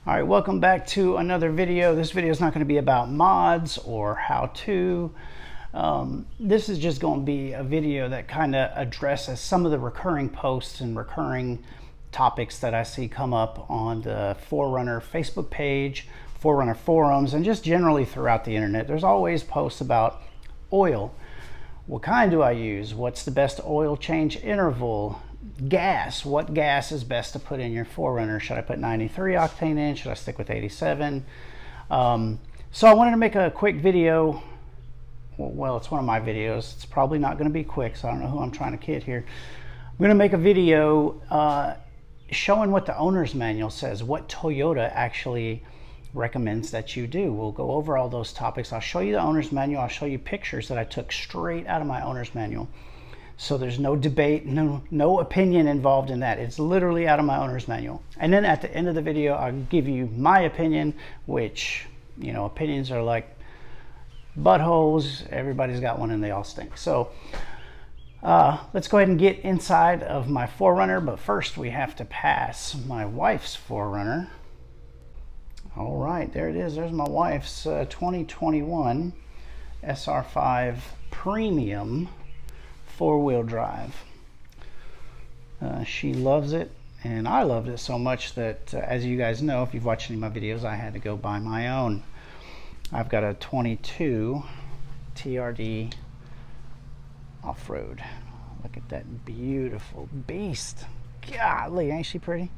All right, welcome back to another video. This video is not going to be about mods or how to. This is just going to be a video that kind of addresses some of the recurring posts and recurring topics that I see come up on the 4Runner Facebook page, 4Runner forums, and just generally throughout the internet. There's always posts about oil. What kind do I use? What's the best oil change interval? Gas. What gas is best to put in your 4Runner? Should I put 93 octane in? Should I stick with 87? So I wanted to make a quick video. Well, it's one of my videos. It's probably not going to be quick, so I don't know who I'm trying to kid here. I'm going to make a video showing what the owner's manual says, what Toyota actually recommends that you do. We'll go over all those topics. I'll show you the owner's manual. I'll show you pictures that I took straight out of my owner's manual. So there's no debate, no opinion involved in that. It's literally out of my owner's manual. And then at the end of the video, I'll give you my opinion, which, you know, opinions are like buttholes. Everybody's got one and they all stink. So let's go ahead and get inside of my 4Runner. But first we have to pass my wife's 4Runner. All right, there it is. There's my wife's 2021 SR5 Premium 4-wheel drive. She loves it, and I loved it so much that, as you guys know, if you've watched any of my videos, I had to go buy my own. I've got a 22 TRD off-road. Look at that beautiful beast. Golly, ain't she pretty?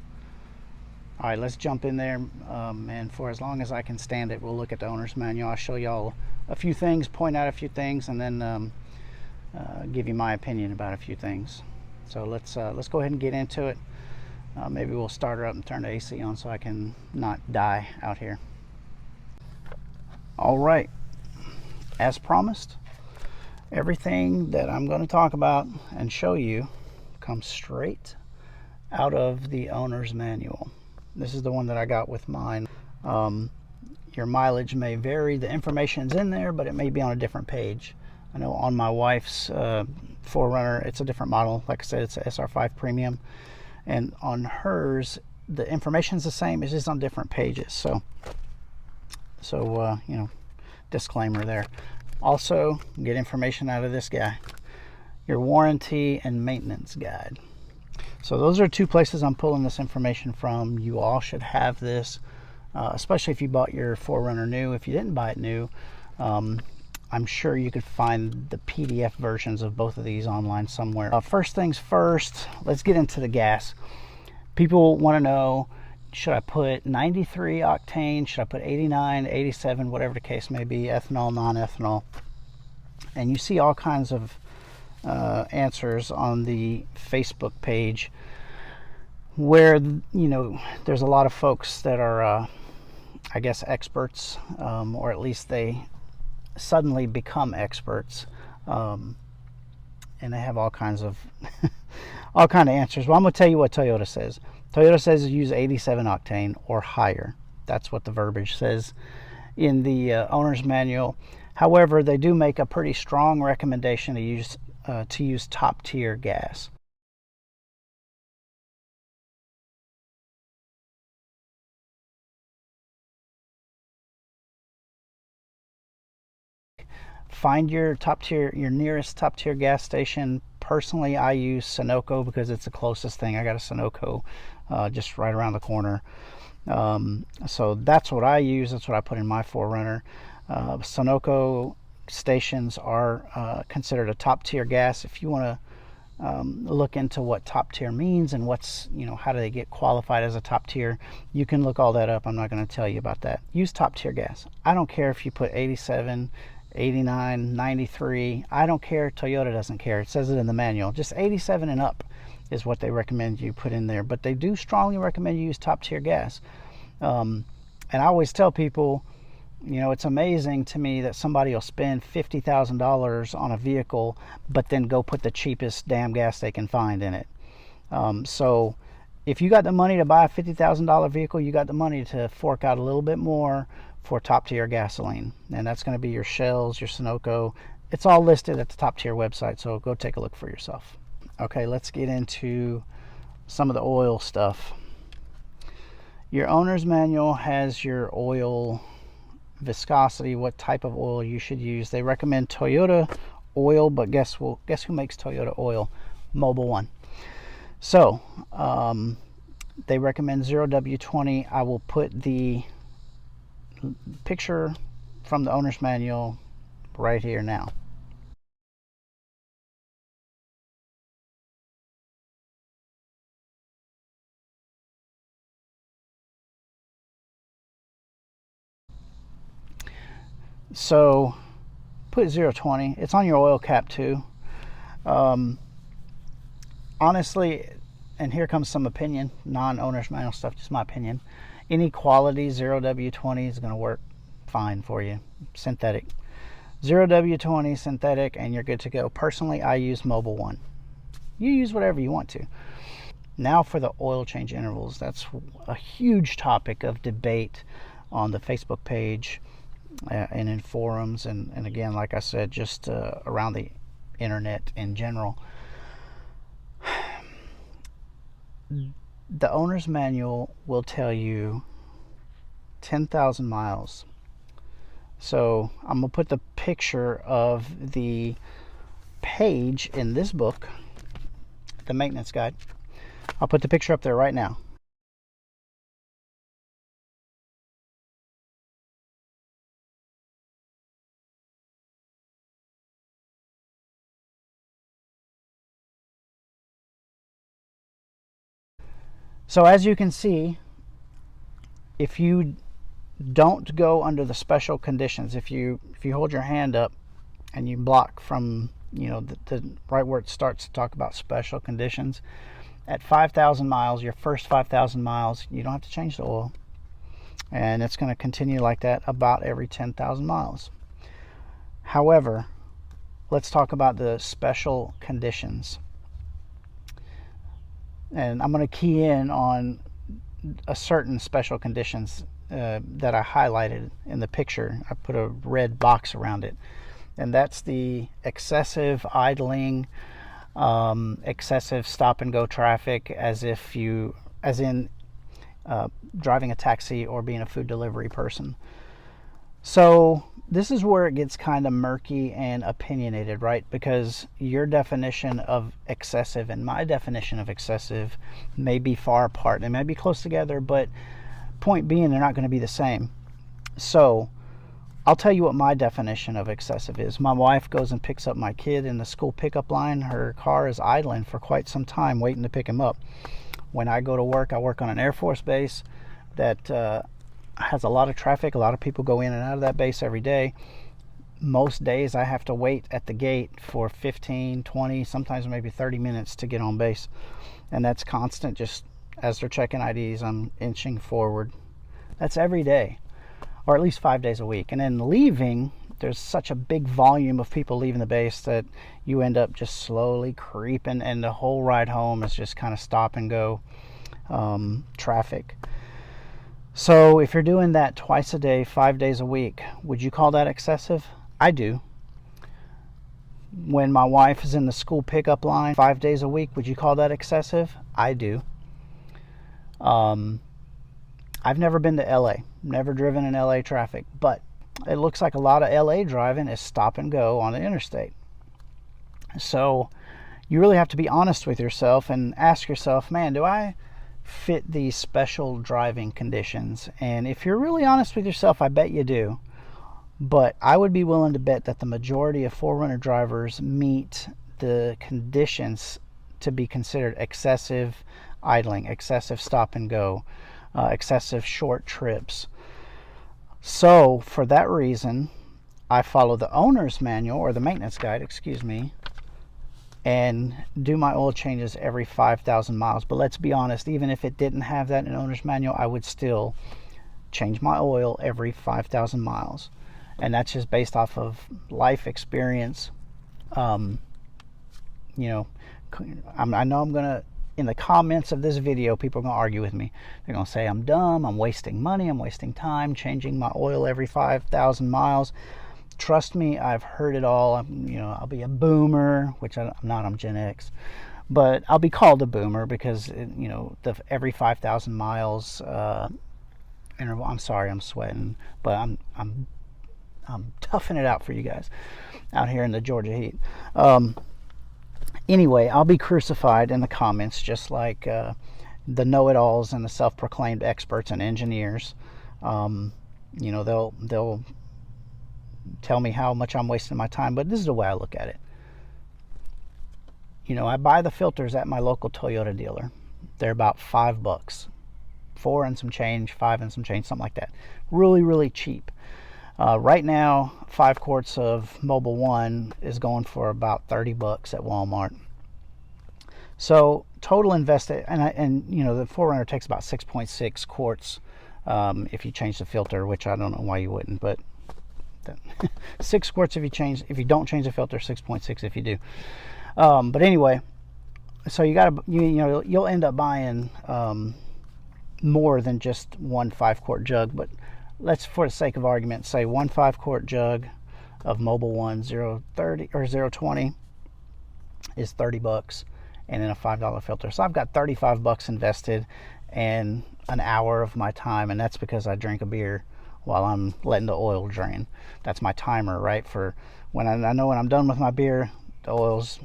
All right, let's jump in there, and for as long as I can stand it, we'll look at the owner's manual. I'll show y'all a few things, point out a few things, and then give you my opinion about a few things. So let's go ahead and get into it. Maybe we'll start her up and turn the AC on so I can not die out here. All right, as promised, everything that I'm going to talk about and show you comes straight out of the owner's manual. This is the one that I got with mine. Your mileage may vary. The information's in there, but it may be on a different page. I know on my wife's 4Runner, it's a different model. Like I said, it's a SR5 Premium. And on hers, the information's the same. It's just on different pages. So you know, disclaimer there. Also, get information out of this guy. Your warranty and maintenance guide. So those are two places I'm pulling this information from. You all should have this, especially if you bought your 4Runner new. If you didn't buy it new, I'm sure you could find the PDF versions of both of these online somewhere. First things first, let's get into the gas. People want to know, should I put 93 octane? Should I put 89, 87, whatever the case may be, ethanol, non-ethanol? And you see all kinds of answers on the Facebook page where, you know, there's a lot of folks that are, I guess, experts, or at least they suddenly become experts, and they have all kinds of all kind of answers. Well, I'm going to tell you what Toyota says. Toyota says use 87 octane or higher. That's what the verbiage says in the owner's manual. However, they do make a pretty strong recommendation to use top tier gas. Find your nearest top tier gas station. Personally, I use Sunoco because it's the closest thing. I got a Sunoco just right around the corner. So that's what I use. That's what I put in my 4Runner. Sunoco stations are considered a top tier gas. If you want to look into what top tier means and what's, you know, how do they get qualified as a top tier, you can look all that up. I'm not going to tell you about that. Use top tier gas. I don't care if you put 87, 89, 93. I don't care. Toyota doesn't care. It says it in the manual. Just 87 and up is what they recommend you put in there. But they do strongly recommend you use top tier gas. And I always tell people, you know, it's amazing to me that somebody will spend $50,000 on a vehicle, but then go put the cheapest damn gas they can find in it. So if you got the money to buy a $50,000 vehicle, you got the money to fork out a little bit more for top tier gasoline, and that's going to be your Shells, your Sunoco. It's all listed at the top tier website, so go take a look for yourself. Okay, let's get into some of the oil stuff. Your owner's manual has your oil viscosity, what type of oil you should use. They recommend Toyota oil, but guess who makes Toyota oil? Mobil 1. So they recommend 0W20. I will put the picture from the owner's manual right here now. So put 020. It's on your oil cap too. Honestly, and here comes some opinion, non-owner's manual stuff, just my opinion. Any quality 0W20 is going to work fine for you. Synthetic. 0W20 synthetic and you're good to go. Personally, I use Mobil 1. You use whatever you want to. Now for the oil change intervals. That's a huge topic of debate on the Facebook page and in forums, and again, like I said, just around the internet in general. The owner's manual will tell you 10,000 miles. So I'm going to put the picture of the page in this book, the maintenance guide. I'll put the picture up there right now. So as you can see, if you don't go under the special conditions, if you hold your hand up and you block from, you know, the right where it starts to talk about special conditions, at 5,000 miles, your first 5,000 miles, you don't have to change the oil, and it's going to continue like that about every 10,000 miles. However, let's talk about the special conditions. And I'm going to key in on a certain special conditions that I highlighted in the picture. I put a red box around it, and that's the excessive idling, excessive stop and go traffic, as in driving a taxi or being a food delivery person. So this is where it gets kind of murky and opinionated, right? Because your definition of excessive and my definition of excessive may be far apart. They may be close together, but point being, they're not going to be the same. So I'll tell you what my definition of excessive is. My wife goes and picks up my kid in the school pickup line. Her car is idling for quite some time waiting to pick him up. When I go to work, I work on an Air Force base that has a lot of traffic. A lot of people go in and out of that base every day. Most days I have to wait at the gate for 15, 20, sometimes maybe 30 minutes to get on base. And that's constant. Just as they're checking IDs, I'm inching forward. That's every day, or at least 5 days a week. And then leaving, there's such a big volume of people leaving the base that you end up just slowly creeping, and the whole ride home is just kind of stop and go traffic. So if you're doing that twice a day, 5 days a week, would you call that excessive? I do. When my wife is in the school pickup line 5 days a week, would you call that excessive? I do. I've never been to LA, never driven in LA traffic, but it looks like a lot of LA driving is stop and go on the interstate. So you really have to be honest with yourself and ask yourself, man, do I fit these special driving conditions? And if you're really honest with yourself, I bet you do. But I would be willing to bet that the majority of 4Runner drivers meet the conditions to be considered excessive idling, excessive stop and go, excessive short trips. So for that reason, I follow the owner's manual, or the maintenance guide, excuse me, and do my oil changes every 5,000 miles. But let's be honest, even if it didn't have that in owner's manual, I would still change my oil every 5,000 miles. And that's just based off of life experience. You know, I know I'm going to, in the comments of this video, people are going to argue with me. They're going to say I'm dumb, I'm wasting money, I'm wasting time changing my oil every 5,000 miles. Trust me, I've heard it all. You know, I'll be a boomer, which I'm not, I'm Gen X. But I'll be called a boomer because, you know, the every 5,000 miles interval. I'm sorry, I'm sweating, but I'm toughing it out for you guys out here in the Georgia heat. Anyway, I'll be crucified in the comments, just like the know-it-alls and the self-proclaimed experts and engineers. You know, they'll tell me how much I'm wasting my time, but this is the way I look at it. You know, I buy the filters at my local Toyota dealer. They're about $5, 4 and some change, 5 and some change, something like that. Really, really cheap. Right now, 5 quarts of Mobil 1 is going for about $30 at Walmart. So total invested, and you know, the 4Runner takes about 6.6 quarts if you change the filter, which I don't know why you wouldn't, but 6 quarts if you don't change the filter, 6.6 if you do. But anyway, so you'll end up buying more than just one 5-quart jug, but let's, for the sake of argument, say one 5-quart jug of Mobil 1 030 or 020 is $30, and then a $5 filter. So I've got $35 invested and an hour of my time, and that's because I drink a beer while I'm letting the oil drain. That's my timer, right? For when I know when I'm done with my beer, the oil's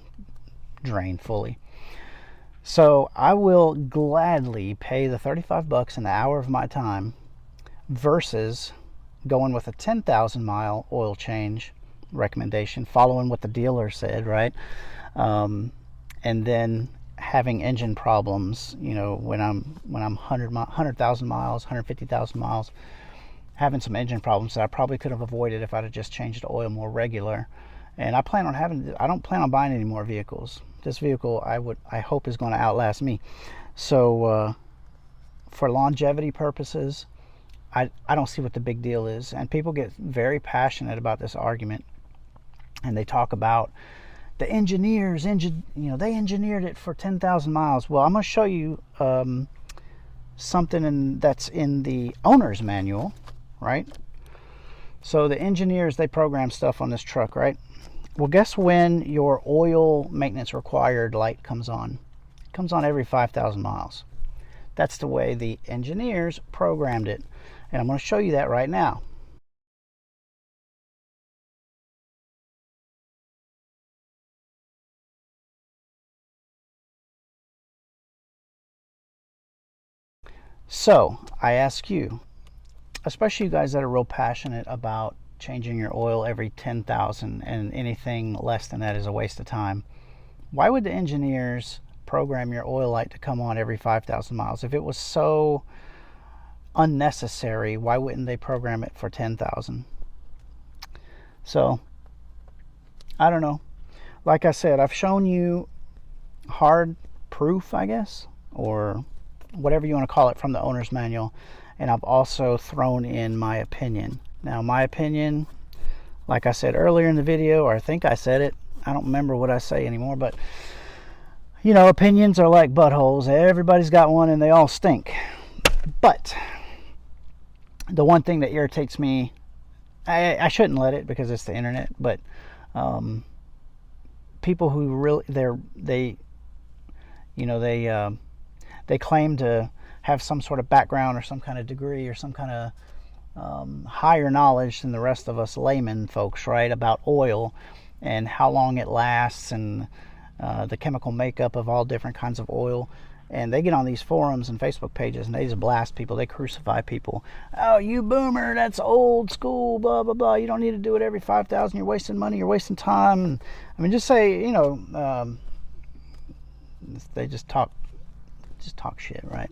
drained fully. So I will gladly pay the $35 an hour of my time versus going with a 10,000 mile oil change recommendation, following what the dealer said, right? And then having engine problems, you know, when I'm 100,000 miles, 150,000 miles, having some engine problems that I probably could have avoided if I'd have just changed the oil more regular. And I don't plan on buying any more vehicles. This vehicle I hope is going to outlast me. So for longevity purposes, I don't see what the big deal is. And people get very passionate about this argument, and they talk about the engineers, they engineered it for 10,000 miles. Well, I'm going to show you something that's in the owner's manual, right? So the engineers, they program stuff on this truck, right? Well, guess when your oil maintenance required light comes on? It comes on every 5,000 miles. That's the way the engineers programmed it. And I'm going to show you that right now. So I ask you, especially you guys that are real passionate about changing your oil every 10,000 and anything less than that is a waste of time, why would the engineers program your oil light to come on every 5,000 miles? If it was so unnecessary, why wouldn't they program it for 10,000? So I don't know. Like I said, I've shown you hard proof, I guess, or whatever you want to call it, from the owner's manual, and I've also thrown in my opinion. Now, my opinion, like I said earlier in the video, or I think I said it, I don't remember what I say anymore, but you know, opinions are like buttholes. Everybody's got one and they all stink. But the one thing that irritates me, I shouldn't let it because it's the internet, but people who really they claim to have some sort of background or some kind of degree or some kind of higher knowledge than the rest of us layman folks, right, about oil and how long it lasts and the chemical makeup of all different kinds of oil. And they get on these forums and Facebook pages and they just blast people. They crucify people. Oh, you boomer, that's old school, blah, blah, blah. You don't need to do it every 5,000. You're wasting money. You're wasting time. I mean, just say, you know, they just talk shit, right?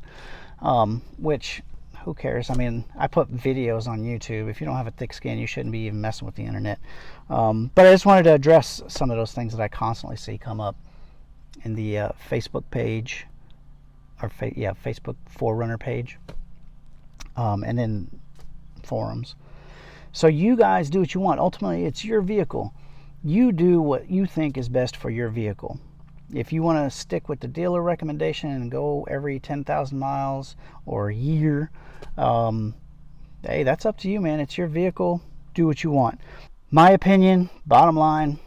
Which, who cares? I mean, I put videos on YouTube. If you don't have a thick skin, you shouldn't be even messing with the internet. But I just wanted to address some of those things that I constantly see come up in the Facebook page, or Facebook 4Runner page, and then forums. So you guys do what you want. Ultimately, it's your vehicle. You do what you think is best for your vehicle. If you want to stick with the dealer recommendation and go every 10,000 miles or a year, hey, that's up to you, man. It's your vehicle. Do what you want. My opinion, bottom line,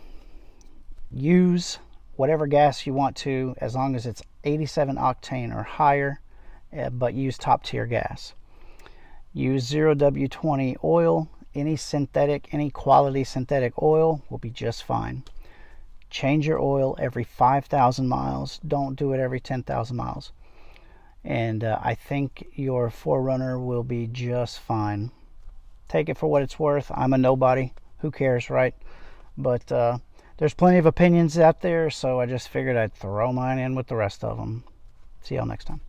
use whatever gas you want to, as long as it's 87 octane or higher, but use top tier gas. Use 0W20 oil. Any synthetic, any quality synthetic oil will be just fine. Change your oil every 5,000 miles. Don't do it every 10,000 miles. And I think your 4Runner will be just fine. Take it for what it's worth. I'm a nobody. Who cares, right? But there's plenty of opinions out there, so I just figured I'd throw mine in with the rest of them. See y'all next time.